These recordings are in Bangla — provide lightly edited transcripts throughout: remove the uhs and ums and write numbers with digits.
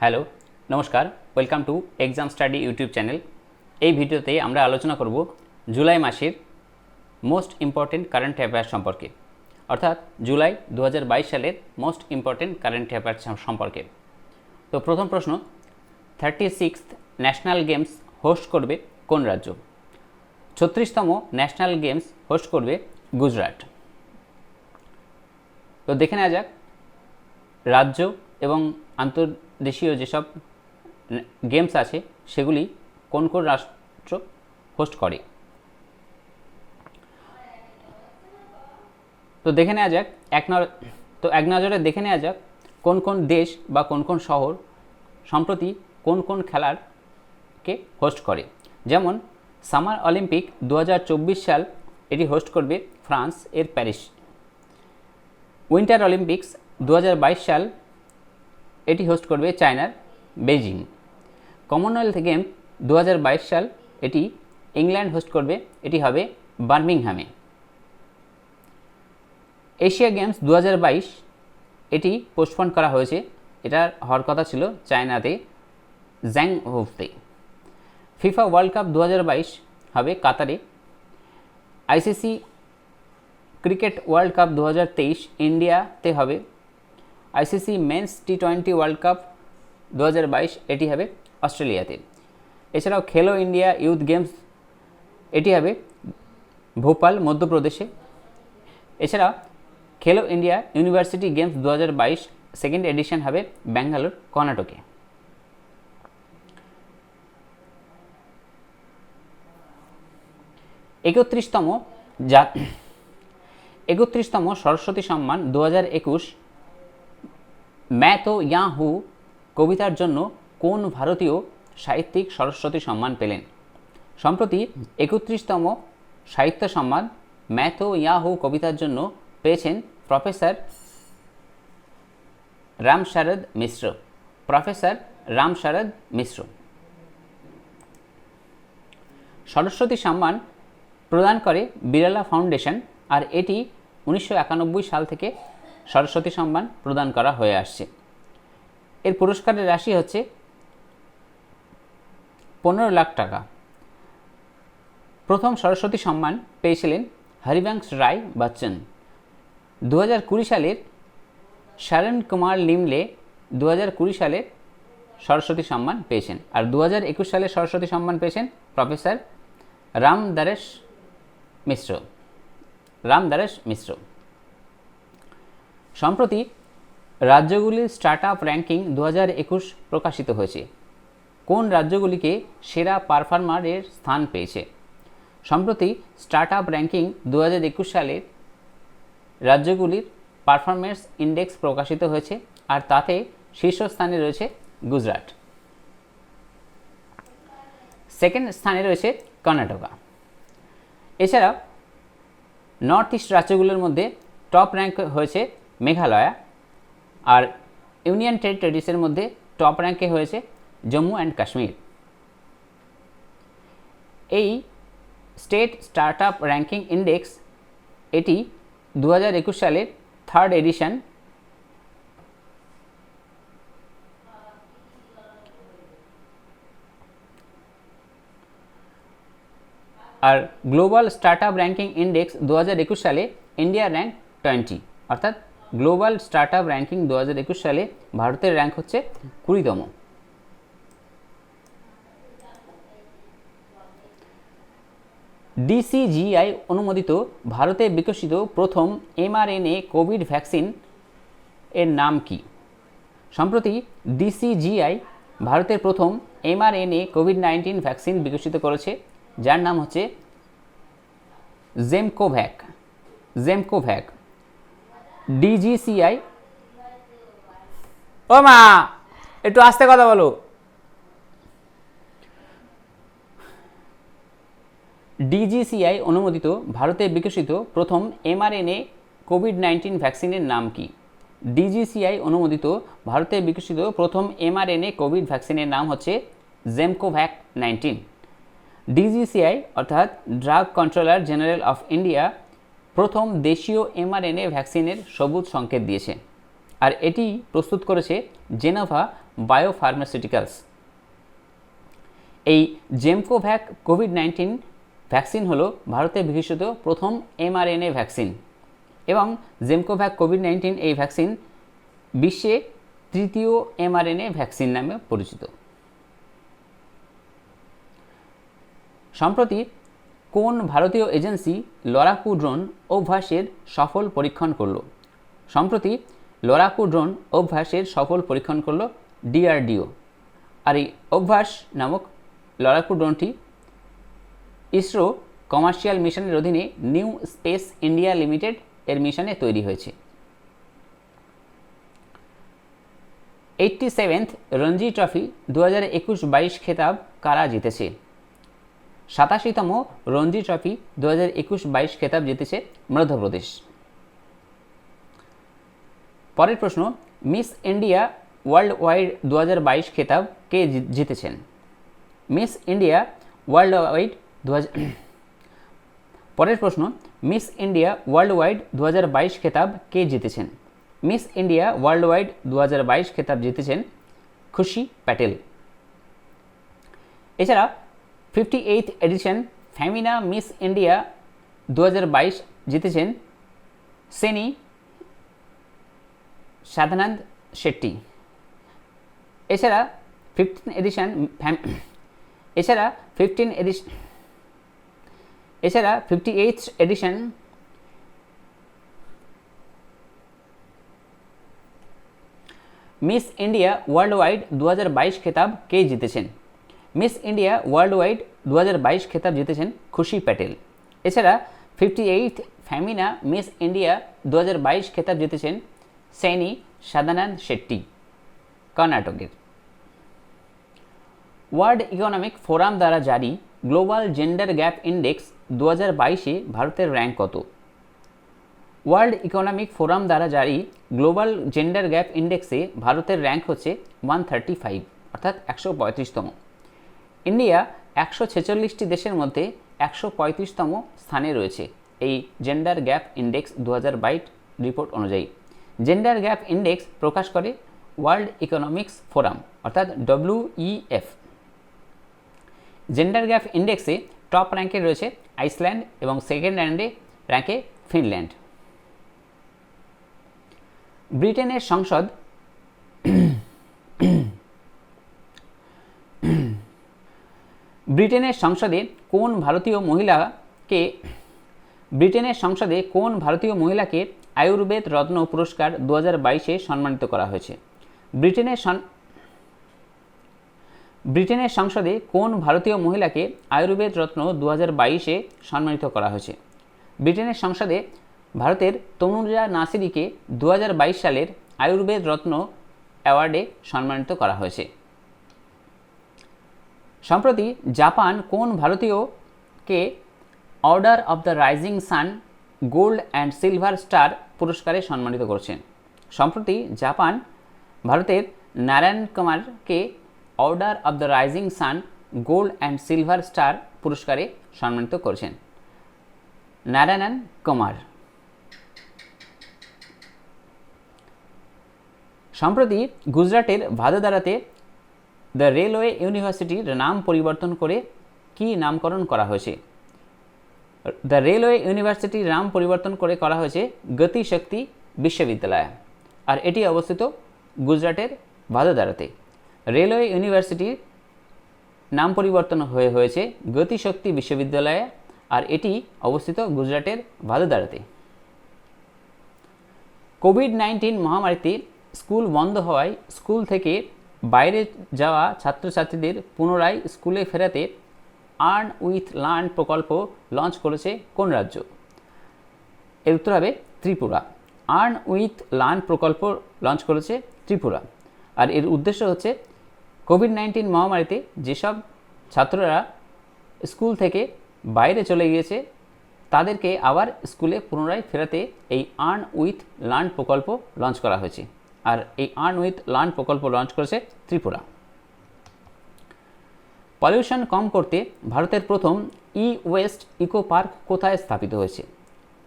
হ্যালো নমস্কার, welcome to exam study YouTube channel. এই ভিডিওতে আমরা আলোচনা করব জুলাই মাসের মোস্ট ইম্পর্টেন্ট কারেন্ট অ্যাফেয়ার্স সম্পর্কে, অর্থাৎ জুলাই 2022 সালের মোস্ট ইম্পর্টেন্ট কারেন্ট অ্যাফেয়ার্স সম্পর্কে। তো প্রথম প্রশ্ন, 36th ন্যাশনাল গেমস হোস্ট করবে কোন রাজ্য? 36তম ন্যাশনাল গেমস হোস্ট করবে গুজরাট। তো দেখে নেওয়া যাক রাজ্য এবং আন্তর্দেশীয় যেসব গেমস আছে সেগুলি কোন কোন রাষ্ট্র হোস্ট করে। তো দেখে নেওয়া যাক এক নজরে দেখে নেওয়া যাক কোন কোন দেশ বা কোন কোন শহর সম্প্রতি কোন কোন খেলারকে হোস্ট করে। যেমন সামার অলিম্পিক 2024 সাল এটি হোস্ট করবে ফ্রান্স এর প্যারিস। উইন্টার অলিম্পিক্স 2022 সাল এটি হোস্ট করবে চায়নার বেইজিং। কমনওয়েলথ গেম 2022 সাল এটি ইংল্যান্ড হোস্ট করবে, এটি হবে বার্মিংহামে। এশিয়া গেমস 2022 এটি পোস্টপোন করা হয়েছে, এটার হওয়ার কথা ছিল চায়নাতে জ্যাংহোতে। ফিফা ওয়ার্ল্ড কাপ 2022 হবে কাতারে। আইসিসি ক্রিকেট ওয়ার্ল্ড কাপ 2023 ইন্ডিয়াতে হবে। আইসিসি মেন্স টি20 ওয়ার্ল্ড কাপ 2022 এটি হবে অস্ট্রেলিয়াতে। এছাড়াও খেলো ইন্ডিয়া ইউথ গেমস এটি হবে ভোপাল মধ্যপ্রদেশে। এছাড়া খেলো India university games 2022 second addition হবে ব্যাঙ্গালোর কর্ণাটকে। একত্রিশতম সরস্বতী সম্মান 2021 मैं तो यहाँ हूँ কবিতার জন্য কোন ভারতীয় সাহিত্যিক সরস্বতী সম্মান পেলেন? সম্প্রতি 31তম সাহিত্য সম্মান मैं तो यहाँ हूँ কবিতার জন্য পেয়েছেন প্রফেসর রামশরদ মিশ্র। সরস্বতী সম্মান প্রদান করে বিড়লা ফাউন্ডেশন, আর এটি 1991 সাল থেকে সরস্বতী সম্মান প্রদান করা হয়ে আসছে। এর পুরস্কারের রাশি হচ্ছে 15 লাখ টাকা। প্রথম সরস্বতী সম্মান পেয়েছিলেন হরিবংশ রায় বচ্চন। 2020 সালের শরণ কুমার লিমলে 2020 সালে সরস্বতী সম্মান পেয়েছেন, আর 2021 সালে সরস্বতী সম্মান পেয়েছেন প্রফেসর রামদারেশ মিশ্র। সম্প্রতি রাজ্যগুলির স্টার্টআপ র্যাঙ্কিং 2021 প্রকাশিত হয়েছে। কোন রাজ্যগুলিকে সেরা পারফর্মারের স্থান পেয়েছে? সম্প্রতি স্টার্টআপ র্যাঙ্কিং 2021 সালের রাজ্যগুলির পারফরমেন্স ইন্ডেক্স প্রকাশিত হয়েছে, আর তাতে শীর্ষস্থানে রয়েছে গুজরাট। সেকেন্ড স্থানে রয়েছে কর্ণাটক। এছাড়া নর্থ ইস্ট রাজ্যগুলোর মধ্যে টপ র্যাঙ্ক হয়েছে মেঘালয়, আর ইউনিয়ন টেরিটরিজের মধ্যে টপ র্যাঙ্কে হয়েছে জম্মু অ্যান্ড কাশ্মীর। এই স্টেট স্টার্টআপ র্যাঙ্কিং ইন্ডেক্স এটি 2021 সালের থার্ড এডিশন। আর গ্লোবাল স্টার্টআপ র্যাঙ্কিং ইন্ডেক্স 2021 সালে ইন্ডিয়া র্যাঙ্ক 20, অর্থাৎ গ্লোবাল স্টার্টআপ র্যাঙ্কিং 2021 সালে ভারতের র্যাঙ্ক হচ্ছে 20তম। ডিসিজিআই অনুমোদিত ভারতে বিকশিত প্রথম mRNA কোভিড ভ্যাকসিন এর নাম কি? সম্প্রতি ডিসিজিআই ভারতের প্রথম mRNA কোভিড-19 ভ্যাকসিন বিকশিত করেছে, যার নাম হচ্ছে জেমকোভ্যাক। ডিজিসিআই, ও মা একটু আস্তে কথা বলো। ডিজিসিআই অনুমোদিত ভারতে বিকশিত প্রথম mRNA কোভিড-19 ভ্যাকসিনের নাম কি? ডিজিসিআই অনুমোদিত ভারতে বিকশিত প্রথম mRNA কোভিড ভ্যাকসিনের নাম হচ্ছে জেমকোভ্যাক 19। ডিজিসিআই অর্থাৎ drug controller general of India প্রথম দেশীয় mRNA ভ্যাকসিনের সবুজ সংকেত দিয়েছে, আর এটি প্রস্তুত করেছে জেনেভা বায়োফার্মাসিউটিক্যালস। এই জেমকোভ্যাক কোভিড-19 ভ্যাকসিন হলো ভারতে বিকশিত প্রথম mRNA ভ্যাকসিন এবং জেমকোভ্যাক কোভিড-19 এই ভ্যাকসিন বিশ্বে তৃতীয় mRNA ভ্যাকসিন নামে পরিচিত। সম্প্রতি কোন ভারতীয় এজেন্সি লড়াকু ড্রোন অভ্যাসের সফল পরীক্ষণ করল? সম্প্রতি লড়াকু ড্রোন অভ্যাসের সফল পরীক্ষণ করল DRDO। আর এই অভ্যাস নামক লড়াকু ড্রোনটি ইসরো কমার্শিয়াল মিশনের অধীনে নিউ স্পেস ইন্ডিয়া লিমিটেড এর মিশনে তৈরি হয়েছে। 87th রঞ্জি ট্রফি 2021-22 খেতাব কারা জিতেছে? 87তম রঞ্জি ট্রফি 2021-22 খেতাব জিতেছে মধ্যপ্রদেশ। পরের প্রশ্ন, মিস ইন্ডিয়া ওয়ার্ল্ড ওয়াইড 2022 খেতাব কে জিতেছেন? মিস ইন্ডিয়া ওয়ার্ল্ড ওয়াইড পরের প্রশ্ন, মিস ইন্ডিয়া ওয়ার্ল্ড ওয়াইড 2022 খেতাব কে জিতেছেন? মিস ইন্ডিয়া ওয়ার্ল্ড ওয়াইড 2022 খেতাব জিতেছেন খুশি প্যাটেল। এছাড়া 58th addition Femina Miss India 2022 জিতেছেন সেনি সাদানন্দ শেট্টি। এছাড়া 58th edition Miss India world wide 2022 খেতাব কে জিতেছেন? মিস ইন্ডিয়া ওয়ার্ল্ড ওয়াইড 2022 খেতাব জিতেছেন খুশি প্যাটেল। এছাড়া 58th ফেমিনা মিস ইন্ডিয়া 2022 খেতাব জিতেছেন সেনি সাদানন্দ শেট্টি কর্ণাটকের। ওয়ার্ল্ড ইকোনমিক ফোরাম দ্বারা জারি গ্লোবাল জেন্ডার গ্যাপ ইন্ডেক্স 2022-এ ভারতের র্যাঙ্ক কত? ওয়ার্ল্ড ইকোনমিক ফোরাম দ্বারা জারি গ্লোবাল জেন্ডার গ্যাপ ইন্ডেক্সে ভারতের র্যাঙ্ক হচ্ছে 135 অর্থাৎ 135তম। ইন্ডিয়া 146টি দেশের মধ্যে 135তম স্থানে রয়েছে এই জেন্ডার গ্যাপ ইন্ডেক্স 2022 রিপোর্ট অনুযায়ী। জেন্ডার গ্যাপ ইন্ডেক্স প্রকাশ করে ওয়ার্ল্ড ইকোনমিক্স ফোরাম অর্থাৎ WEF। জেন্ডার গ্যাপ ইন্ডেক্সে টপ র্যাঙ্কে রয়েছে আইসল্যান্ড এবং সেকেন্ড র্যাঙ্কে ফিনল্যান্ড। ব্রিটেনের সংসদ ব্রিটেনের সংসদে কোন ভারতীয় মহিলাকে আয়ুর্বেদ রত্ন পুরস্কার 2022-এ সম্মানিত করা হয়েছে? ব্রিটেনের সংসদে কোন ভারতীয় মহিলাকে আয়ুর্বেদ রত্ন 2022-এ সম্মানিত করা হয়েছে? ব্রিটেনের সংসদে ভারতের তনুজা নাসিরিকে 2022 সালের আয়ুর্বেদ রত্ন অ্যাওয়ার্ডে সম্মানিত করা হয়েছে। সম্প্রতি জাপান কোন ভারতীয়কে order of the rising sun gold and silver star পুরস্কারে সম্মানিত করছেন? সম্প্রতি জাপান ভারতের নারায়ণ কুমারকে order of the rising sun gold and silver star পুরস্কারে সম্মানিত করেছেন নারায়ণ কুমার। সম্প্রতি গুজরাটের ভাদোদারাতে দ্য রেলওয়ে ইউনিভার্সিটির নাম পরিবর্তন করে কি নামকরণ করা হয়েছে? দ্য রেলওয়ে ইউনিভার্সিটির নাম পরিবর্তন করে করা হয়েছে গতি শক্তি বিশ্ববিদ্যালয়, আর এটি অবস্থিত গুজরাটের ভাদোদারাতে। রেলওয়ে ইউনিভার্সিটির নাম পরিবর্তন হয়েছে গতি শক্তি বিশ্ববিদ্যালয়ে, আর এটি অবস্থিত গুজরাটের ভাদোদারাতে। কোভিড-19 মহামারীতে স্কুল বন্ধ হওয়ায় স্কুল থেকে বাইরে যাওয়া ছাত্রছাত্রীদের পুনরায় স্কুলে ফেরাতে আর্ন উইথ লার্ন প্রকল্প লঞ্চ করেছে কোন রাজ্য? এর উত্তর হবে ত্রিপুরা। আর্ন উইথ লার্ন প্রকল্প লঞ্চ করেছে ত্রিপুরা, আর এর উদ্দেশ্য হচ্ছে কোভিড-19 মহামারীতে যেসব ছাত্ররা স্কুল থেকে বাইরে চলে গিয়েছে তাদেরকে আবার স্কুলে পুনরায় ফেরাতে এই আর্ন উইথ লার্ন প্রকল্প লঞ্চ করা হয়েছে, আর এই আর্ন উইথ লার্ন প্রকল্প লঞ্চ করেছে ত্রিপুরা। পলিউশন কম করতে ভারতের প্রথম ওয়েস্ট ইকো পার্ক কোথায় স্থাপিত হয়েছে?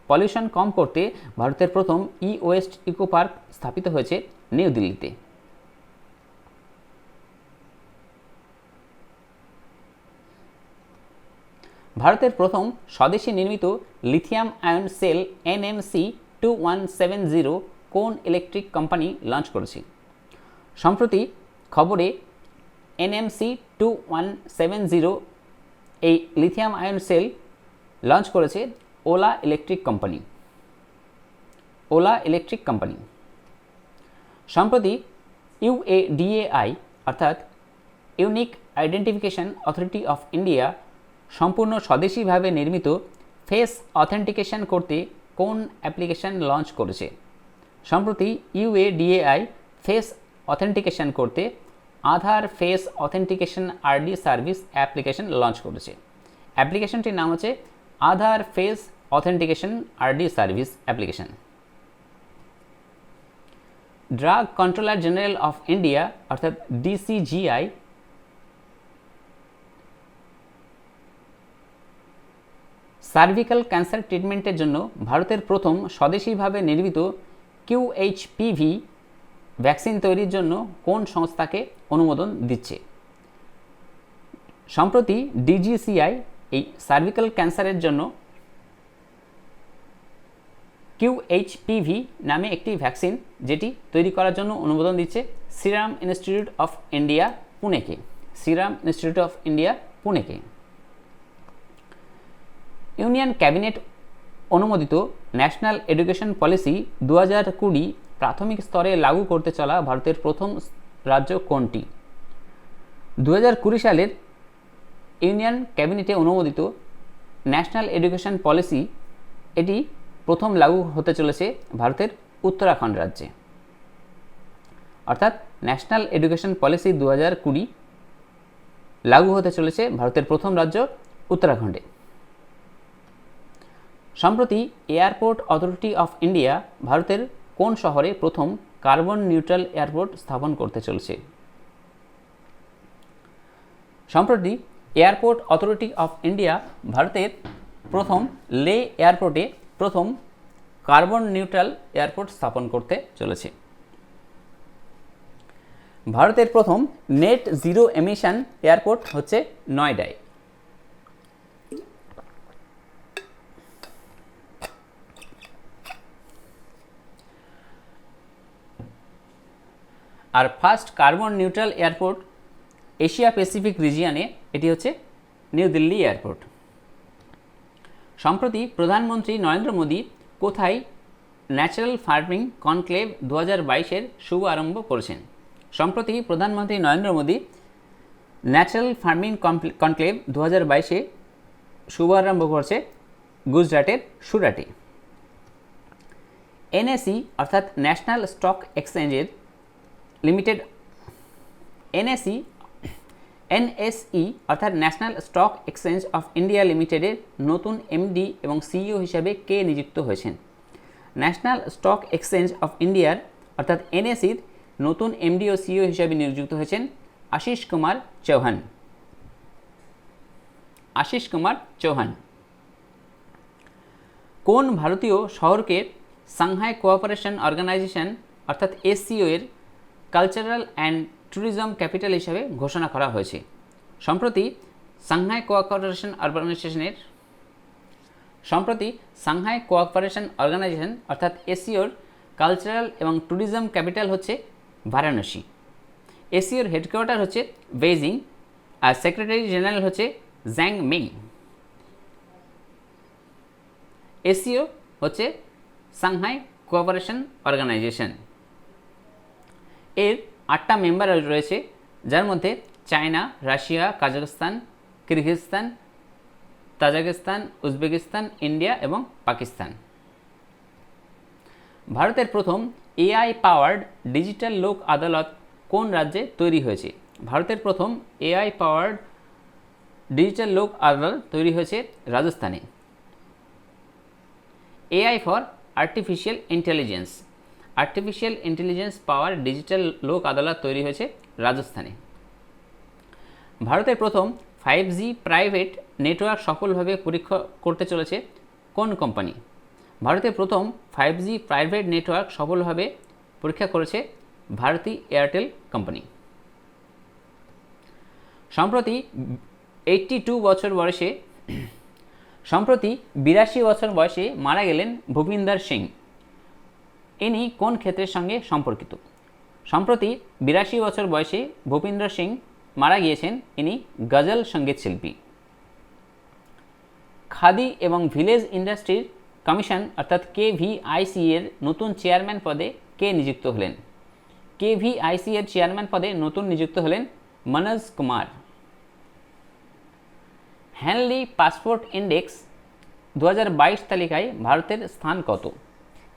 পলিউশন কম করতে ভারতের প্রথম ওয়েস্ট ইকো পার্ক স্থাপিত হয়েছে নিউ দিল্লিতে। ভারতের প্রথম স্বদেশী নির্মিত লিথিয়াম আয়ন সেল NMC2170 কোন ইলেকট্রিক কোম্পানি লঞ্চ করেছে? সম্প্রতি খবরে NMC2170 এই লিথিয়াম আয়ন সেল লঞ্চ করেছে OLA electric company. OLA electric company সম্প্রতি UADAI অর্থাৎ unique identification authority of India সম্পূর্ণ স্বদেশীভাবে নির্মিত ফেস অথেন্টিকেশন করতে কোন অ্যাপ্লিকেশন লঞ্চ করেছে? সম্প্রতি UADAI ফেস অথেন্টিকেশন করতে Aadhaar face authentication RD service application launch করেছে। অ্যাপ্লিকেশনটির নাম হচ্ছে Aadhaar face authentication RD service application. Drug controller general of India অর্থাৎ DCGI সার্ভিক্যাল ক্যান্সার ট্রিটমেন্টের জন্য ভারতের প্রথম স্বদেশীভাবে নির্মিত QHPV ভ্যাকসিন তৈরির জন্য কোন সংস্থাকে অনুমোদন দিচ্ছে? সম্প্রতি DGCI এই সার্ভিক্যাল ক্যান্সারের জন্য QHPV নামে একটি ভ্যাকসিন যেটি তৈরি করার জন্য অনুমোদন দিচ্ছে সিরাম ইনস্টিটিউট অফ ইন্ডিয়া পুনেকে। সিরাম ইনস্টিটিউট অফ ইন্ডিয়া পুনেকে। ইউনিয়ন ক্যাবিনেট অনুমোদিত ন্যাশনাল এডুকেশন পলিসি 2020 প্রাথমিক স্তরে লাগু করতে চলা ভারতের প্রথম রাজ্য কোনটি? 2020 সালের ইউনিয়ন ক্যাবিনেটে অনুমোদিত ন্যাশনাল এডুকেশন পলিসি এটি প্রথম লাগু হতে চলেছে ভারতের উত্তরাখণ্ড রাজ্যে। অর্থাৎ ন্যাশনাল এডুকেশন পলিসি 2020 লাগু হতে চলেছে ভারতের প্রথম রাজ্য উত্তরাখণ্ডে। সম্প্রতি এয়ারপোর্ট অথরিটি অফ ইন্ডিয়া ভারতের কোন শহরে প্রথম কার্বন নিউট্রাল এয়ারপোর্ট স্থাপন করতে চলেছে? সম্প্রতি এয়ারপোর্ট অথরিটি অফ ইন্ডিয়া ভারতের প্রথম লে এয়ারপোর্টে প্রথম কার্বন নিউট্রাল এয়ারপোর্ট স্থাপন করতে চলেছে। ভারতের প্রথম নেট জিরো এমিশন এয়ারপোর্ট হচ্ছে নয়ডায়। আর first carbon neutral airport Asia Pacific রিজিয়নে এটি হচ্ছে নিউ দিল্লি এয়ারপোর্ট। সম্প্রতি প্রধানমন্ত্রী নরেন্দ্র মোদী কোথায় ন্যাচারাল ফার্মিং কনক্লেভ 2022-এর শুভ আরম্ভ করেছেন? সম্প্রতি প্রধানমন্ত্রী Narendra Modi natural farming conclave 2022-এ শুভ আরম্ভ করছে গুজরাটের সুরাটে। NSE অর্থাৎ ন্যাশনাল স্টক এক্সচেঞ্জের লিমিটেড NSE অর্থাৎ national stock exchange of India লিমিটেডের নতুন MD এবং CEO হিসাবে কে নিযুক্ত হয়েছেন? ন্যাশনাল স্টক এক্সচেঞ্জ অফ ইন্ডিয়ার অর্থাৎ NSEর নতুন MD ও CEO হিসাবে নিযুক্ত হয়েছেন আশিস কুমার চৌহান। আশিস কুমার চৌহান কোন ভারতীয় শহরকে সাংহাই কোঅপারেশন অর্গানাইজেশন অর্থাৎ SCO এর কালচারাল অ্যান্ড ট্যুরিজম ক্যাপিটাল হিসাবে ঘোষণা করা হয়েছে? সম্প্রতি সাংহাই কোঅপারেশন অর্গানাইজেশন অর্থাৎ SCOর কালচারাল এবং ট্যুরিজম ক্যাপিটাল হচ্ছে বারাণসী। SCOর হেডকোয়ার্টার হচ্ছে বেইজিং আর সেক্রেটারি জেনারেল হচ্ছে জ্যাং মিং। SCO হচ্ছে সাংহাই কোঅপারেশন অর্গানাইজেশন। এর 8টা মেম্বার রয়েছে, যার মধ্যে China, Russia, Kazakhstan, Kyrgyzstan, Tajikistan, Uzbekistan, India এবং পাকিস্তান। ভারতের প্রথম AI পাওয়ার্ড ডিজিটাল লোক আদালত কোন রাজ্যে তৈরি হয়েছে? ভারতের প্রথম AI পাওয়ার্ড ডিজিটাল লোক আদালত তৈরি হয়েছে রাজস্থানে। AI for artificial intelligence power digital লোক আদালত তৈরি হয়েছে রাজস্থানে। ভারতের প্রথম 5G প্রাইভেট নেটওয়ার্ক সফলভাবে পরীক্ষা করতে চলেছে কোন কোম্পানি? ভারতের প্রথম 5G প্রাইভেট নেটওয়ার্ক সফলভাবে পরীক্ষা করেছে ভারতী এয়ারটেল কোম্পানি। সম্প্রতি 82 বছর বয়সে সম্প্রতি 82 বছর বয়সে মারা গেলেন ভূপিন্দর সিং। ইনি কোন ক্ষেত্রের সঙ্গে সম্পর্কিত? সম্প্রতি 82 বছর বয়সে ভূপিন্দর সিং মারা গিয়েছেন। ইনি গজল সঙ্গীত শিল্পী। খাদি এবং ভিলেজ ইন্ডাস্ট্রির কমিশন অর্থাৎ KVIC এর নতুন চেয়ারম্যান পদে কে নিযুক্ত হলেন? KVIC এর চেয়ারম্যান পদে নতুন নিযুক্ত হলেন Manoj Kumar. Henley passport index 2022 তালিকায় ভারতের স্থান কত?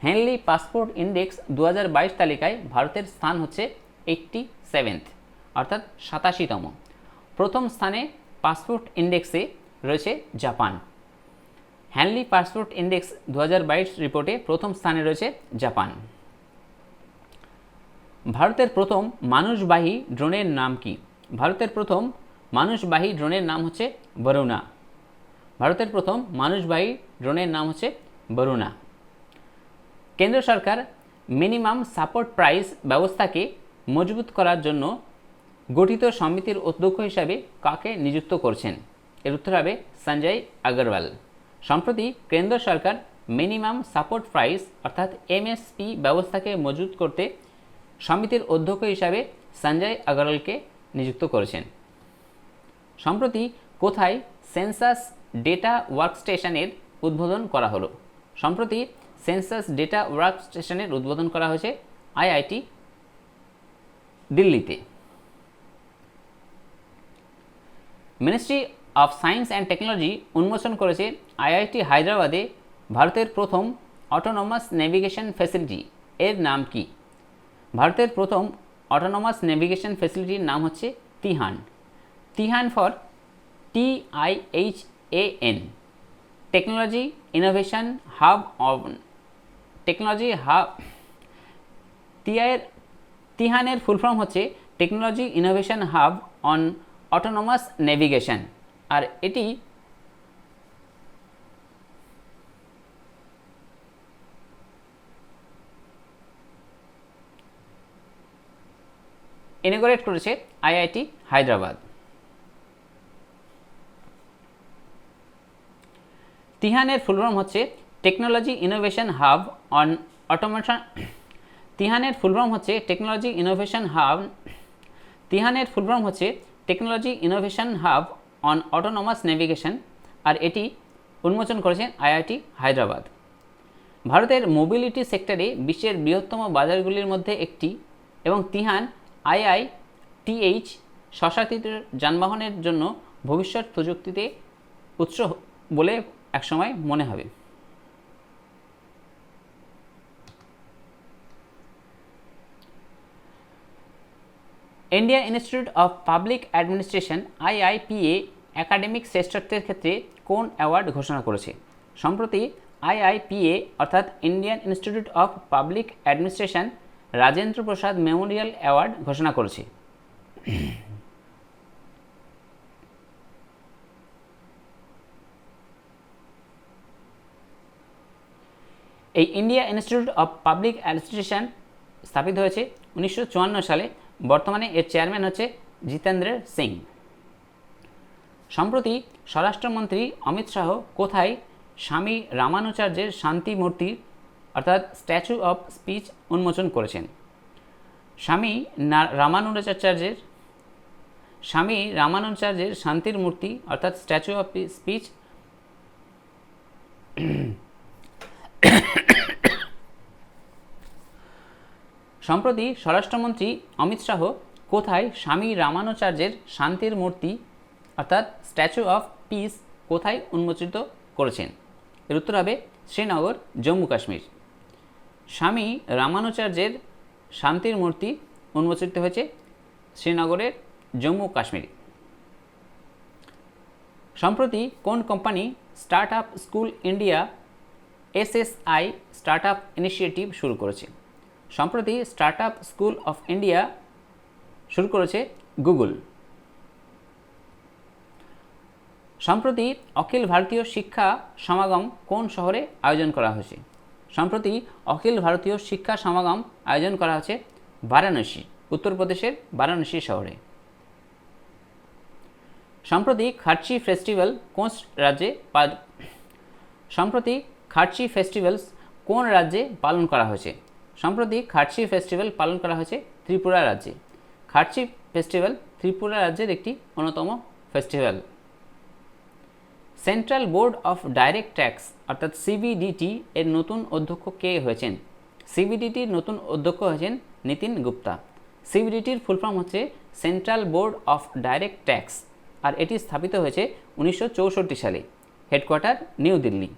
হ্যানলি পাসপোর্ট ইন্ডেক্স 2022 তালিকায় ভারতের স্থান হচ্ছে 87th অর্থাৎ 87তম। প্রথম স্থানে পাসপোর্ট ইন্ডেক্সে রয়েছে জাপান। হ্যানলি পাসপোর্ট ইন্ডেক্স 2022 রিপোর্টে প্রথম স্থানে রয়েছে জাপান। ভারতের প্রথম মানুষবাহী ড্রোনের নাম কি? ভারতের প্রথম মানুষবাহী ড্রোনের নাম হচ্ছে বরুণা। ভারতের প্রথম মানুষবাহী ড্রোনের নাম হচ্ছে বরুণা। কেন্দ্র সরকার মিনিমাম সাপোর্ট প্রাইস ব্যবস্থাকে মজবুত করার জন্য গঠিত সমিতির অধ্যক্ষ হিসাবে কাকে নিযুক্ত করছেন? এর উত্তর হবে সঞ্জয় আগরওয়াল। সম্প্রতি কেন্দ্র সরকার মিনিমাম সাপোর্ট প্রাইস অর্থাৎ MSP ব্যবস্থাকে মজবুত করতে সমিতির অধ্যক্ষ হিসাবে সঞ্জয় আগরওয়ালকে নিযুক্ত করেছেন। সম্প্রতি কোথায় সেন্সাস ডেটা ওয়ার্কস্টেশনের উদ্বোধন করা হলো? সম্প্রতি সেন্সাস ডেটা ওয়ার্কস্টেশনের উদ্বোধন করা হয়েছে IIT দিল্লিতে। Ministry of science and technology উন্মোচন করেছে IIT হায়দ্রাবাদে ভারতের প্রথম অটোনোমাস নেভিগেশন ফ্যাসিলিটি। এর নাম কি? ভারতের প্রথম অটোনোমাস নেভিগেশন ফ্যাসিলিটির নাম হচ্ছে TiHAN. TiHAN for TIHAN technology innovation hub on technology hub. তিহানের ফুল ফর্ম হচ্ছে technology innovation hub on autonomous navigation. আর এটি ইনগরেট করেছে IIT হায়দ্রাবাদ। তিহানের ফুল ফর্ম হচ্ছে technology innovation hub on automation. তিহানের ফুল ফর্ম হচ্ছে টেকনোলজি ইনোভেশন হাব। তিহানের ফুল ফর্ম হচ্ছে technology innovation hub on autonomous navigation. আর এটি উন্মোচন করেছেন IIT হায়দ্রাবাদ। ভারতের মোবিলিটি সেক্টরে বিশ্বের বৃহত্তম বাজারগুলির মধ্যে একটি এবং তিহান IITH স্বশাসিত যানবাহনের জন্য ভবিষ্যৎ প্রযুক্তিতে উৎস বলে একসময় মনে হবে। Indian institute of public administration IIPA academic শ্রেষ্ঠত্বের ক্ষেত্রে কোন অ্যাওয়ার্ড ঘোষণা করেছে? সম্প্রতি IIPA অর্থাৎ Indian institute of public administration Rajendra Prasad Memorial award ঘোষণা করেছে। এই India institute of public administration স্থাপিত হয়েছে 1954 সালে। বর্তমানে এর চেয়ারম্যান হচ্ছে জিতেন্দ্র সিং। সম্প্রতি স্বরাষ্ট্রমন্ত্রী অমিত শাহ কোথায় স্বামী রামানুচার্যের শান্তি মূর্তি অর্থাৎ স্ট্যাচু অফ স্পিচ উন্মোচন করেছেন? স্বামী রামানুচার্যের শান্তির মূর্তি অর্থাৎ স্ট্যাচু অফ স্পিচ সম্প্রতি স্বরাষ্ট্রমন্ত্রী অমিত শাহ কোথায় স্বামী রামানুচার্যের শান্তির মূর্তি অর্থাৎ স্ট্যাচু অফ পিস কোথায় উন্মোচিত করেছেন? এর উত্তর হবে শ্রীনগর, জম্মু কাশ্মীর। স্বামী রামানুচার্যের শান্তির মূর্তি উন্মোচিত হয়েছে শ্রীনগরের জম্মু কাশ্মীর। সম্প্রতি কোন company start up school India SSI start up initiative শুরু করেছে? সম্প্রতি start up school of India শুরু করেছে গুগল। সম্প্রতি অখিল ভারতীয় শিক্ষা সমাগম কোন শহরে আয়োজন করা হয়েছে? সম্প্রতি অখিল ভারতীয় শিক্ষা সমাগম আয়োজন করা হয়েছে বারাণসী, উত্তরপ্রদেশের বারাণসী শহরে। সম্প্রতি খার্চি ফেস্টিভ্যাল কোন রাজ্যে সম্প্রতি খার্চি ফেস্টিভ্যালস কোন রাজ্যে পালন করা হয়েছে? সম্প্রতি খার্চি ফেস্টিভ্যাল পালন করা হয়েছে ত্রিপুরা রাজ্যে। খার্চি ফেস্টিভ্যাল ত্রিপুরা রাজ্যের একটি অন্যতম festival. Central board of direct tax অর্থাৎ সিবিডিটি এর নতুন অধ্যক্ষ কে হয়েছেন? সিবিডিটির নতুন অধ্যক্ষ হয়েছেন নীতিন গুপ্তা। সিবিডিটির ফুল ফর্ম হচ্ছে central board of direct tax, আর এটি স্থাপিত হয়েছে 1964 সালে। Headquarter New Delhi.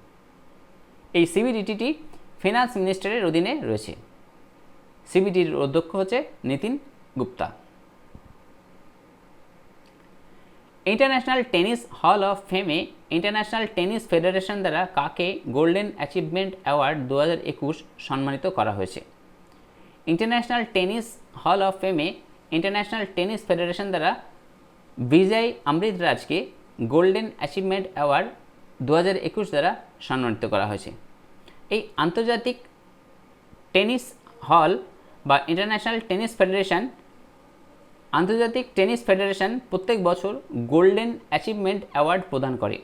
এই সিবিডিটিটি ফিনান্স মিনিস্টারের অধীনে রয়েছে। সিবিডিটির অধ্যক্ষ হচ্ছে Nitin Gupta. International tennis hall of ফেমে ইন্টারন্যাশনাল টেনিস ফেডারেশন দ্বারা কাকে গোল্ডেন অ্যাচিভমেন্ট অ্যাওয়ার্ড 2021 সম্মানিত করা হয়েছে? ইন্টারন্যাশনাল টেনিস হল অফ ফেমে ইন্টারন্যাশনাল টেনিস ফেডারেশন দ্বারা বিজয় অমৃতরাজকে গোল্ডেন অ্যাচিভমেন্ট অ্যাওয়ার্ড 2021 দ্বারা সম্মানিত করা হয়েছে। এই আন্তর্জাতিক টেনিস হল বা ইন্টারন্যাশনাল টেনিস ফেডারেশন আন্তর্জাতিক টেনিস ফেডারেশন প্রত্যেক বছর গোল্ডেন অ্যাচিভমেন্ট অ্যাওয়ার্ড প্রদান করে।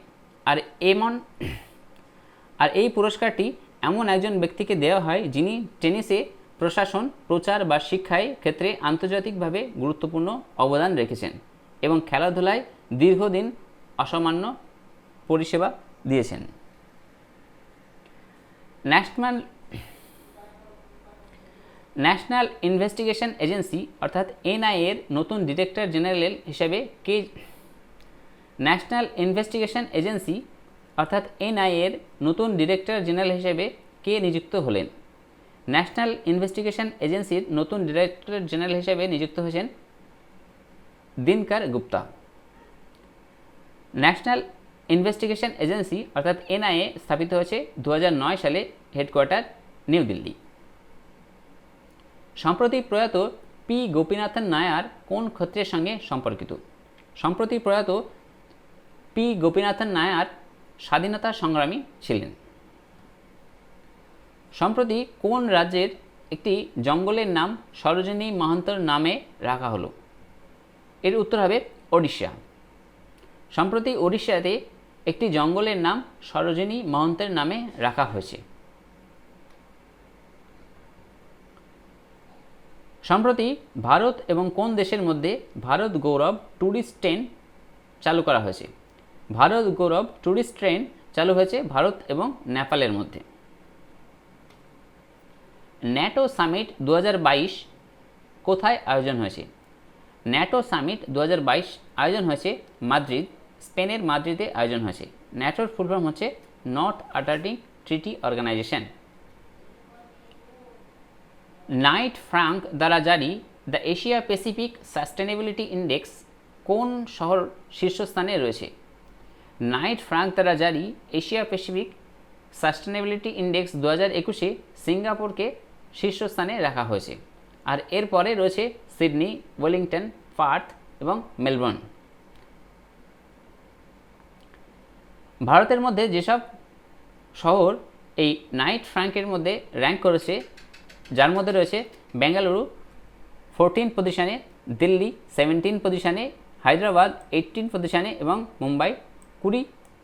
আর এই পুরস্কারটি এমন একজন ব্যক্তিকে দেওয়া হয় যিনি টেনিসে প্রশাসন, প্রচার বা শিক্ষায় ক্ষেত্রে আন্তর্জাতিকভাবে গুরুত্বপূর্ণ অবদান রেখেছেন এবং খেলাধুলায় দীর্ঘদিন অসামান্য পরিষেবা দিয়েছেন। ন্যাশনাল ইনভেস্টিগেশন এজেন্সি অর্থাৎ এনআইএ এর নতুন ডিরেক্টর জেনারেল হিসেবে কে? ন্যাশনাল ইনভেস্টিগেশন এজেন্সি অর্থাৎ এনআইএ এর নতুন ডিরেক্টর জেনারেল হিসেবে কে নিযুক্ত হলেন? ন্যাশনাল ইনভেস্টিগেশন এজেন্সির নতুন ডিরেক্টর জেনারেল হিসেবে নিযুক্ত হয়েছেন Dinkar Gupta. National investigation agency অর্থাৎ এনআইএ স্থাপিত হয়েছে 2009 সালে। Headquarter New Delhi. সম্প্রতি প্রয়াত পি গোপীনাথন নায়ার কোন ক্ষেত্রের সঙ্গে সম্পর্কিত? সম্প্রতি প্রয়াত পি গোপীনাথন নায়ার স্বাধীনতা সংগ্রামী ছিলেন। সম্প্রতি কোন রাজ্যের একটি জঙ্গলের নাম সরোজিনী মহন্তর নামে রাখা হলো? এর উত্তর হবে ওড়িশা। সম্প্রতি ওড়িশাতে একটি জঙ্গলের নাম সরোজিনী মহন্তের নামে রাখা হয়েছে। সম্প্রতি ভারত এবং কোন দেশের মধ্যে ভারত গৌরব ট্যুরিস্ট ট্রেন চালু করা হয়েছে? ভারত গৌরব ট্যুরিস্ট ট্রেন চালু হয়েছে ভারত এবং নেপালের মধ্যে। ন্যাটো সামিট 2022 কোথায় আয়োজন হয়েছে? ন্যাটো সামিট 2022 আয়োজন হয়েছে মাদ্রিদ, স্পেনের মাদ্রিদে আয়োজন হয়েছে। ন্যাটোর ফুল ফর্ম হচ্ছে north Atlantic treaty organization. Night Frank দ্বারা জারি the Asia Pacific sustainability index কোন শহর শীর্ষস্থানে রয়েছে? নাইট ফ্রাঙ্ক দ্বারা জারি এশিয়া প্যাসিফিক সাস্টেনেবিলিটি ইন্ডেক্স 2021-এ সিঙ্গাপুরকে শীর্ষস্থানে রাখা হয়েছে। আর এরপরে রয়েছে সিডনি, ওয়েলিংটন, পার্থ এবং মেলবোর্ন। ভারতের মধ্যে যেসব শহর এই নাইট ফ্রাঙ্কের মধ্যে র্যাঙ্ক করেছে, যার মধ্যে রয়েছে বেঙ্গালুরু 14 পজিশনে, দিল্লি 17 পজিশনে, হায়দ্রাবাদ 18 পজিশনে এবং মুম্বাই 20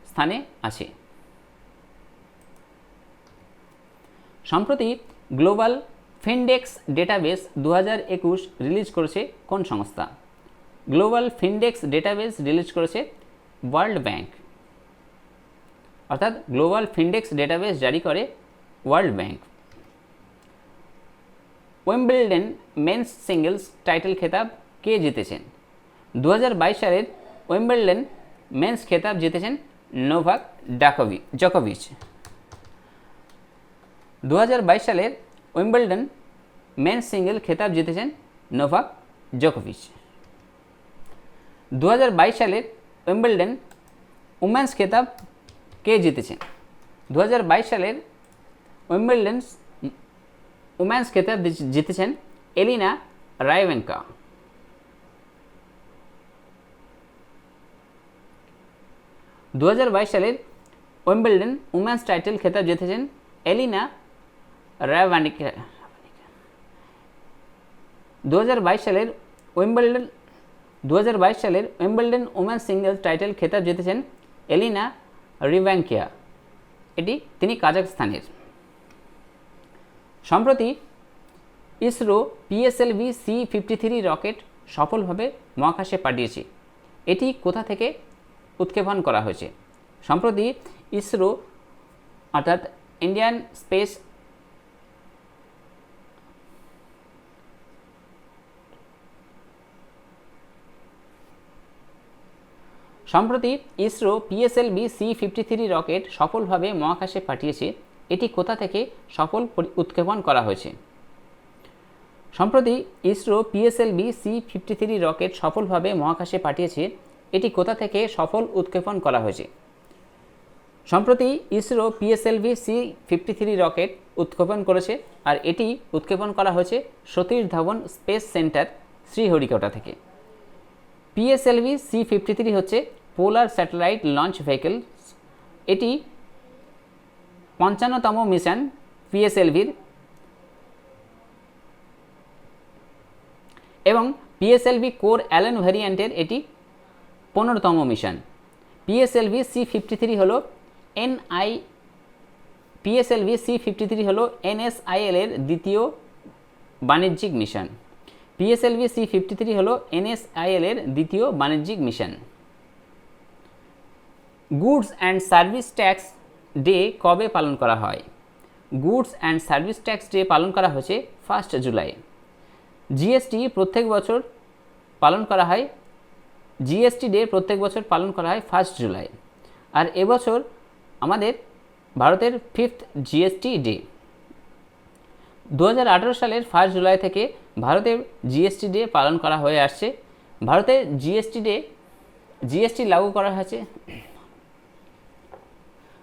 স্থানে আছে। সম্প্রতি গ্লোবাল ফিনডেক্স ডেটাবেস 2021 রিলিজ করেছে কোন সংস্থা? গ্লোবাল ফিনডেক্স ডেটাবেস রিলিজ করেছে ওয়ার্ল্ড ব্যাংক। অর্থাৎ গ্লোবাল ফিনডেক্স ডেটাবেস জারি করে World Bank. Wimbledon men's singles title খেতাব কে জিতেছেন? 2022 সালের উইম্বলডন মেন্স খেতাব জিতেছেন নোভাক জোকোভিচ। 2022 সালের উইম্বলডন মেন্স সিঙ্গল খেতাব জিতেছেন নোভাক জোকোভিচ। 2022 সালের উইম্বলডন উমেন্স খেতাব কে জিতেছেন? 2022 সালের উইম্বলডন উমেন্স খেতাব জিতেছেন এলিনা রাইবেঙ্কা। 2022 সালের উইম্বলডন উমেন্স টাইটেল খেতাব জিতেছেন এলিনা রাইবানিকা। 2022 সালের উইম্বলডন উমেন্স সিঙ্গলস টাইটেল খেতাব জিতেছেন এলিনা রিভাঙ্কিয়া। তিনি কাজাখস্তানের। সম্প্রতি ইসরো পিএসএলভি C-53 রকেট সফলভাবে মহাকাশে পাঠিয়েছে। এটি কোথা থেকে উৎক্ষেপণ করা হয়েছে? সম্প্রতি ইসরো অর্থাৎ ইন্ডিয়ান স্পেস সম্প্রতি ইসরো পিএসএলভি C-53 রকেট সফলভাবে মহাকাশে পাঠিয়েছে। এটি কোথা থেকে সফল উৎক্ষেপণ করা হয়েছে? সম্প্রতি ইসরো পিএসএলভি C-53 রকেট সফলভাবে মহাকাশে পাঠিয়েছে। এটি কোথা থেকে সফল উৎক্ষেপণ করা হয়েছে? সম্প্রতি ইসরো পিএসএলভি C-53 রকেট উৎক্ষেপণ করেছে, আর এটি উৎক্ষেপণ করা হয়েছে সতীশ ধাওয়ান স্পেস সেন্টার, শ্রীহরিকোটা থেকে। পিএসএলভি C-53 হচ্ছে পোলার স্যাটেলাইট লঞ্চ ভেহিকল। এটি 55তম মিশন পিএসএলভির এবং পিএসএলভি কোর অ্যালেন ভ্যারিয়েন্টের এটি 15তম মিশন। পিএসএলভি C-53 হল NSIL এর দ্বিতীয় বাণিজ্যিক মিশন। পিএসএলভি C-53 হল NSIL এর দ্বিতীয় বাণিজ্যিক mission. Goods and service tax day কবে পালন করা হয়? Goods and service tax day পালন করা হয়েছে 1 জুলাই। জিএসটি প্রত্যেক বছর পালন করা হয়, জিএসটি ডে প্রত্যেক বছর পালন করা হয় 1 জুলাই। আর এবছর আমাদের ভারতের 5th জিএসটি ডে। 2018 সালের 1 জুলাই থেকে ভারতের জিএসটি ডে পালন করা হয়ে আসছে। ভারতে জিএসটি লাগু করা হয়েছে।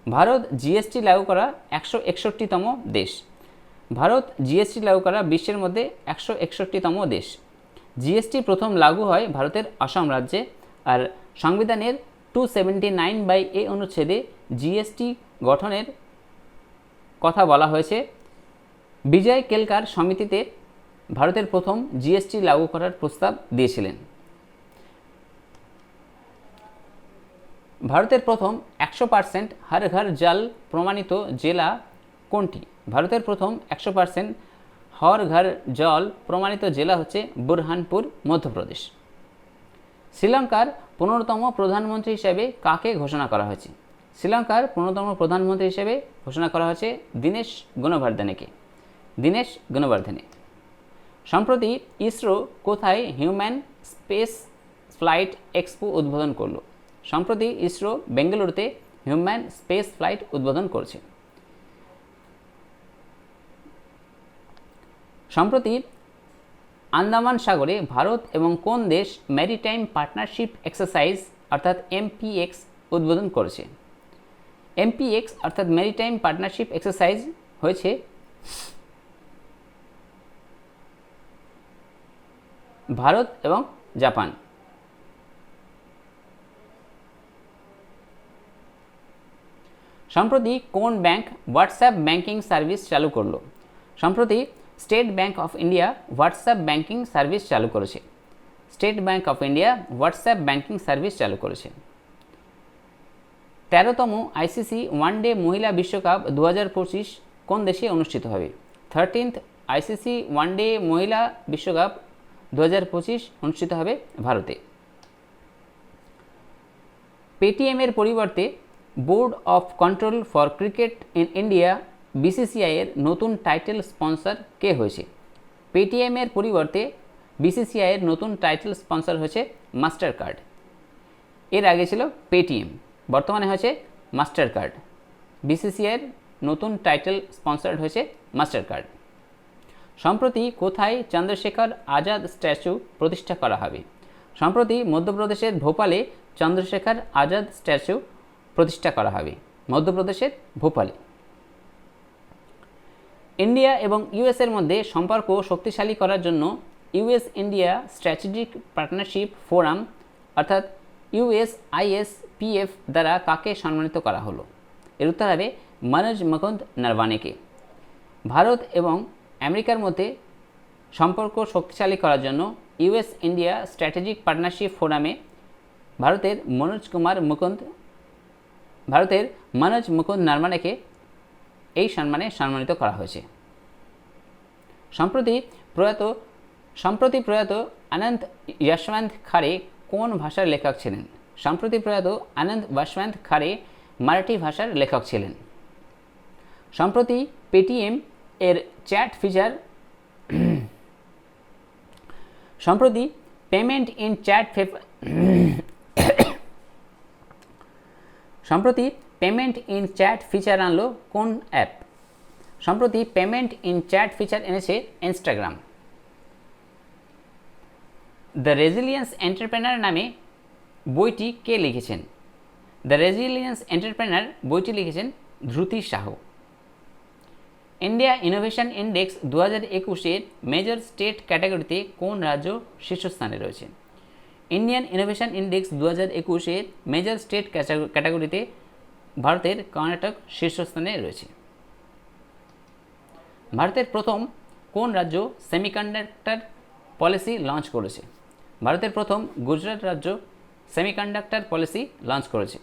ভারত জিএসটি লাগু করা 161তম দেশ। ভারত জিএসটি লাগু করা বিশ্বের মধ্যে 161তম দেশ। জিএসটি প্রথম লাগু হয় ভারতের আসাম রাজ্যে, আর সংবিধানের 279(a) অনুচ্ছেদে জিএসটি গঠনের কথা বলা হয়েছে। বিজয় কেলকার সমিতিতে ভারতের প্রথম জিএসটি লাগু করার প্রস্তাব দিয়েছিলেন। ভারতের প্রথম 100% হর ঘর জল প্রমাণিত জেলা কোনটি? ভারতের প্রথম 100% হর ঘর জল প্রমাণিত জেলা হচ্ছে বুরহানপুর, মধ্যপ্রদেশ। শ্রীলঙ্কার 15তম প্রধানমন্ত্রী হিসেবে কাকে ঘোষণা করা হয়েছে? শ্রীলঙ্কার 15তম প্রধানমন্ত্রী হিসেবে ঘোষণা করা হয়েছে দীনেশ গুণবর্ধনেকে। দীনেশ গুণবর্ধনে। সম্প্রতি ইসরো কোথায় হিউম্যান স্পেস ফ্লাইট এক্সপো উদ্বোধন করলো? সম্প্রতি ইসরো বেঙ্গালুরুতে হিউম্যান স্পেস ফ্লাইট উদ্বোধন করছে। সম্প্রতি আন্দামান সাগরে ভারত এবং কোন দেশ ম্যারিটাইম পার্টনারশিপ এক্সারসাইজ অর্থাৎ MPX উদ্বোধন করেছে? MPX অর্থাৎ ম্যারিটাইম পার্টনারশিপ এক্সারসাইজ হয়েছে ভারত এবং জাপান। সম্প্রতি কোন ব্যাংক হোয়াটসঅ্যাপ ব্যাংকিং সার্ভিস চালু করলো? সম্প্রতি state bank of India WhatsApp banking service চালু করেছে। State bank of India WhatsApp banking service চালু করেছে। 13তম আইসিসি ওয়ানডে মহিলা বিশ্বকাপ 2025 কোন দেশে অনুষ্ঠিত হবে? 13th আইসিসি ওয়ানডে মহিলা বিশ্বকাপ 2025 অনুষ্ঠিত হবে ভারতে। পেটিএমের পরিবর্তে board of control for cricket in India BCCI এর নতুন টাইটেল স্পন্সর কে হয়েছে? পেটিএমের পরিবর্তে BCCI এর নতুন টাইটেল স্পন্সর হয়েছে মাস্টার কার্ড। এর আগে ছিল পেটিএম, বর্তমানে হয়েছে মাস্টার কার্ড। BCCI এর নতুন টাইটেল স্পন্সর হয়েছে মাস্টার কার্ড। সম্প্রতি কোথায় চন্দ্রশেখর আজাদ স্ট্যাচু প্রতিষ্ঠা করা হবে? সম্প্রতি মধ্যপ্রদেশের ভোপালে চন্দ্রশেখর আজাদ স্ট্যাচু প্রতিষ্ঠা করা হবে। মধ্যপ্রদেশের ভোপালে। ইন্ডিয়া এবং ইউএস এর মধ্যে সম্পর্ক শক্তিশালী করার জন্য US India strategic partnership forum অর্থাৎ USISPF দ্বারা কাকে সম্মানিত করা হলো? এর উত্তর হবে মনোজ মুকুন্দ নরভানেকে। ভারত এবং আমেরিকার মধ্যে সম্পর্ক শক্তিশালী করার জন্য ইউএস ইন্ডিয়া স্ট্র্যাটেজিক পার্টনারশিপ ফোরামে ভারতের মনোজ কুমার মুকুন্দ ভারতের মনোজ মুকুন্দ নরমানেকে এই সম্মানে সম্মানিত করা হয়েছে। সম্প্রতি প্রয়াত অনন্ত যশবন্ত খারে কোন ভাষার লেখক ছিলেন? সম্প্রতি প্রয়াত অনন্ত যশবন্ত খারে মারাঠি ভাষার লেখক ছিলেন। সম্প্রতি পেটিএম এর চ্যাট ফিচার সম্প্রতি পেমেন্ট ইন চ্যাট ফিচার আনলো কোন অ্যাপ? সম্প্রতি পেমেন্ট ইন চ্যাট ফিচার এনেছে ইনস্টাগ্রাম। দ্য রেজিলিয়েন্স এন্টারপ্রেনার নামে বইটি কে লিখেছেন? দ্য রেজিলিয়েন্স এন্টারপ্রেনার বইটি লিখেছেন Dhruti Sahu. India innovation index 2021-এর মেজর স্টেট ক্যাটাগরিতে কোন রাজ্য শীর্ষস্থানে রয়েছে? ইন্ডিয়ান ইনোভেশন ইন্ডেক্স 2021-এর মেজর স্টেট ক্যাটাগরিতে ভারতের কর্ণাটক শীর্ষস্থানে রয়েছে। ভারতের প্রথম কোন রাজ্য সেমিকন্ডাক্টর পলিসি লঞ্চ করেছে? ভারতের প্রথম গুজরাট রাজ্য সেমিকন্ডাক্টর পলিসি লঞ্চ করেছে।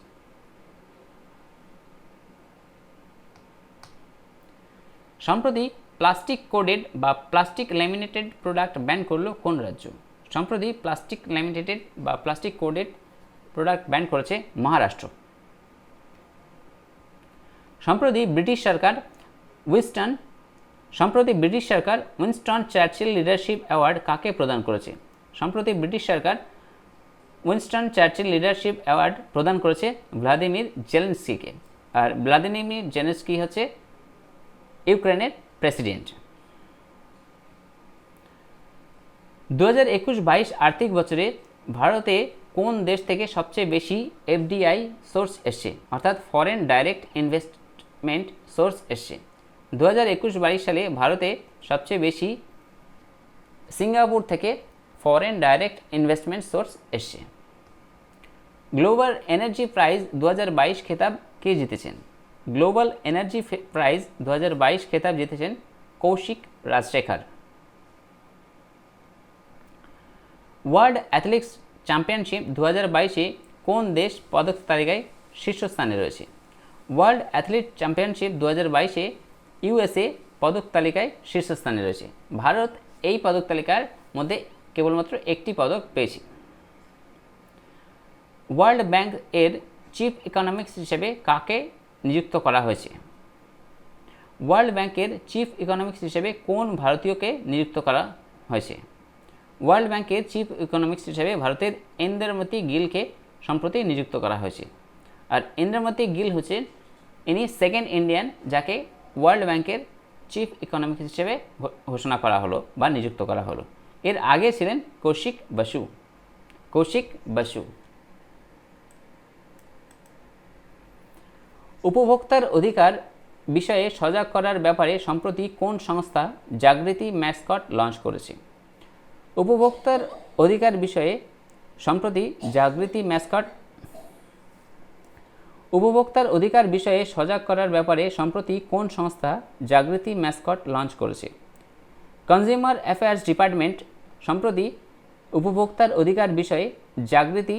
সম্প্রতি প্লাস্টিক কোডেড বা প্লাস্টিক ল্যামিনেটেড প্রোডাক্ট ব্যান করলো কোন রাজ্য? সম্প্রতি প্লাস্টিক ল্যামিনেটেড বা প্লাস্টিক কোডেড প্রোডাক্ট ব্যান করেছে মহারাষ্ট্র। সম্প্রতি ব্রিটিশ সরকার উইনস্টন চার্চিল লিডারশিপ অ্যাওয়ার্ড কাকে প্রদান করেছে? সম্প্রতি ব্রিটিশ সরকার উইনস্টন চার্চিল লিডারশিপ অ্যাওয়ার্ড প্রদান করেছে ভ্লাদিমির জেলেনস্কিকে। আর ভ্লাদিমির জেলেনস্কি হচ্ছে ইউক্রেনের প্রেসিডেন্ট। 2021-22 আর্থিক বছরে ভারতে কোন দেশ থেকে সবচেয়ে বেশি এফডিআই সোর্স এসছে, অর্থাৎ ফরেন ডাইরেক্ট ইনভেস্টমেন্ট সোর্স এসছে? 2021-22 সালে ভারতে সবচেয়ে বেশি সিঙ্গাপুর থেকে ফরেন ডাইরেক্ট ইনভেস্টমেন্ট সোর্স এসছে। গ্লোবাল এনার্জি প্রাইজ 2022 খেতাব কে জিতেছেন? গ্লোবাল এনার্জি প্রাইজ 2022 খেতাব জিতেছেন Kaushik Rajasekhar. World athletics championship 2022-এ কোন দেশ পদক তালিকায় শীর্ষস্থানে রয়েছে? ওয়ার্ল্ড অ্যাথলেটিক্স চ্যাম্পিয়নশিপ 2022-এ ইউএসএ পদক তালিকায় শীর্ষস্থানে রয়েছে। ভারত এই পদক তালিকার মধ্যে কেবলমাত্র একটি পদক পেয়েছে। ওয়ার্ল্ড ব্যাংক এর চিফ ইকোনমিক্স হিসেবে কাকে নিযুক্ত করা হয়েছে? ওয়ার্ল্ড ব্যাংকের চিফ ইকোনমিক্স হিসেবে কোন ভারতীয়কে নিযুক্ত করা হয়েছে? ওয়ার্ল্ড ব্যাংকের চিফ ইকোনমিক্স হিসেবে ভারতের ইন্দ্রমতি গিলকে সম্প্রতি নিযুক্ত করা হয়েছে। আর ইন্দ্রমতি গিল হচ্ছে ইনি সেকেন্ড ইন্ডিয়ান যাকে ওয়ার্ল্ড ব্যাংকের চিফ ইকোনমিক্স হিসেবে ঘোষণা করা হলো বা নিযুক্ত করা হলো। এর আগে ছিলেন কৌশিক বসু। উপভোক্তার অধিকার বিষয়ে সজাগ করার ব্যাপারে সম্প্রতি কোন সংস্থা জাগৃতি ম্যাসকট লঞ্চ করেছে? উপভোক্তার অধিকার বিষয়ে সম্প্রতি উপভোক্তার অধিকার বিষয়ে সজাগ করার ব্যাপারে সম্প্রতি কোন সংস্থা জাগৃতি ম্যাসকট লঞ্চ করেছে? কনজিউমার অ্যাফেয়ার্স ডিপার্টমেন্ট সম্প্রতি উপভোক্তার অধিকার বিষয়ে জাগৃতি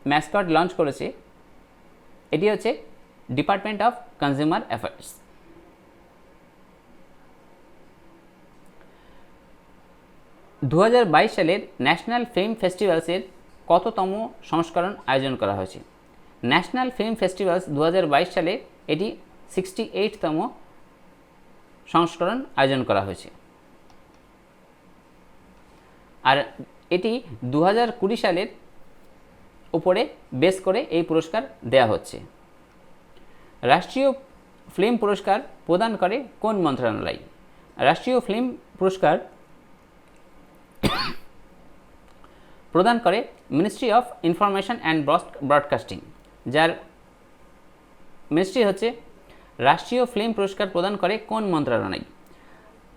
ম্যাসকট লঞ্চ করেছে। এটি হচ্ছে ডিপার্টমেন্ট অফ কনজিউমার অ্যাফেয়ার্স। দু সালের ন্যাশনাল ফিল্ম ফেস্টিভ্যালসের কততম সংস্করণ আয়োজন করা হয়েছে? ন্যাশনাল ফিল্ম ফেস্টিভ্যালস 2022 সালে এটি 68তম সংস্করণ আয়োজন করা হয়েছে। আর এটি 2020 সালের উপরে বেস করে এই পুরস্কার দেয়া হচ্ছে। রাষ্ট্রীয় ফিল্ম পুরস্কার প্রদান করে কোন মন্ত্রণালয়? রাষ্ট্রীয় ফিল্ম পুরস্কার প্রদান করে ministry of information and broadcasting, যার মিনিস্ট্রি হচ্ছে রাষ্ট্রীয় ফিল্ম পুরস্কার প্রদান করে কোন মন্ত্রণালয়?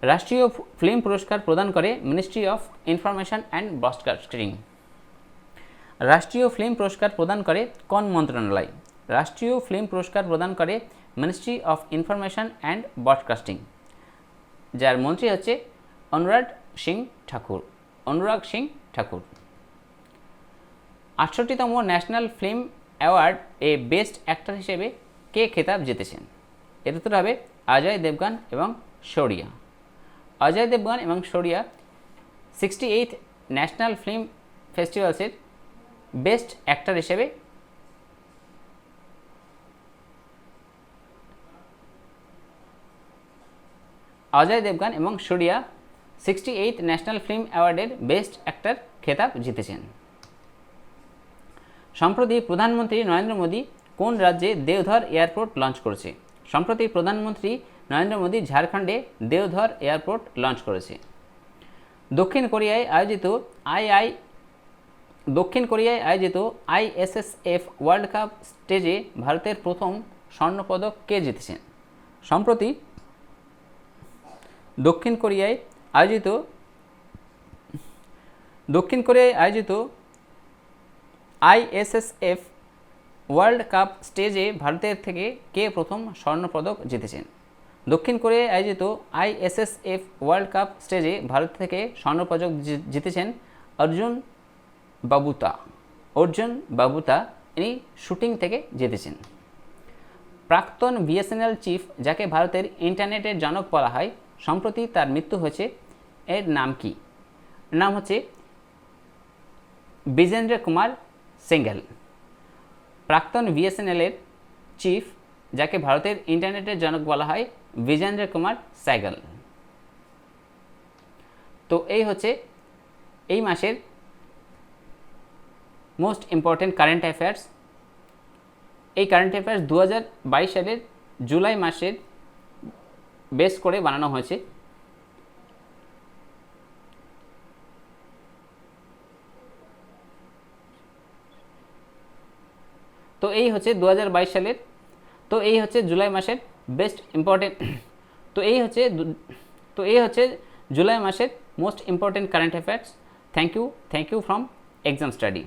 রাষ্ট্রীয় ফিল্ম পুরস্কার প্রদান করে ministry of information and broadcasting. রাষ্ট্রীয় ফিল্ম পুরস্কার প্রদান করে কোন মন্ত্রণালয়? রাষ্ট্রীয় ফিল্ম পুরস্কার প্রদান করে ministry of information and broadcasting, যার মন্ত্রী হচ্ছে অনুরাগ Singh Thakur. 68তম national film award এ বেস্ট অ্যাক্টর হিসেবে কে খেতাব জিতেছেন? এর উত্তর হবে অজয় দেবগন এবং শৌরিয়া। অজয় দেবগন এবং শৌরিয়া 68th ন্যাশনাল ফিল্ম ফেস্টিভ্যালসের বেস্ট অ্যাক্টর হিসেবে অজয় দেবগন এবং শৌরিয়া 68th ন্যাশনাল ফিল্ম অ্যাওয়ার্ডের বেস্ট অ্যাক্টর খেতাব জিতেছেন। সম্প্রতি প্রধানমন্ত্রী নরেন্দ্র মোদী কোন রাজ্যে দেওধর এয়ারপোর্ট লঞ্চ করেছে? সম্প্রতি প্রধানমন্ত্রী নরেন্দ্র মোদী ঝাড়খণ্ডে দেওধর এয়ারপোর্ট লঞ্চ করেছে। দক্ষিণ কোরিয়ায় আয়োজিত ISSF ওয়ার্ল্ড কাপ স্টেজে ভারতের প্রথম স্বর্ণপদক কে জিতেছেন? সম্প্রতি দক্ষিণ কোরিয়ায় আয়োজিত ISSF ওয়ার্ল্ড কাপ স্টেজে ভারতের থেকে কে প্রথম স্বর্ণপদক জিতেছেন? দক্ষিণ কোরিয়ায় আয়োজিত ISSF ওয়ার্ল্ড কাপ স্টেজে ভারত থেকে স্বর্ণপদক জিতেছেন অর্জুন বাবুতা। ইনি শুটিং থেকে জিতেছেন। প্রাক্তন BSNL চিফ যাকে ভারতের ইন্টারনেটের জনক বলা হয়, সম্প্রতি তার মৃত্যু হয়েছে, এর নাম কি? নাম হচ্ছে বিজেন্দ্র কুমার সিংঘল। প্রাক্তন BSNL এর চিফ যাকে ভারতের ইন্টারনেটের জনক বলা হয়, বিজেন্দ্র কুমার সাইগল। তো এই হচ্ছে এই মাসের মোস্ট ইম্পর্টেন্ট কারেন্ট অ্যাফেয়ার্স। এই কারেন্ট অ্যাফেয়ার্স 2022 সালের জুলাই মাসের বেস করে বানানো হয়েছে। তো এই হচ্ছে 2022 সালের, তো এই হচ্ছে জুলাই মাসের বেস্ট ইম্পর্টেন্ট, তো এই হচ্ছে জুলাই মাসের most important current affairs. Thank you from exam study.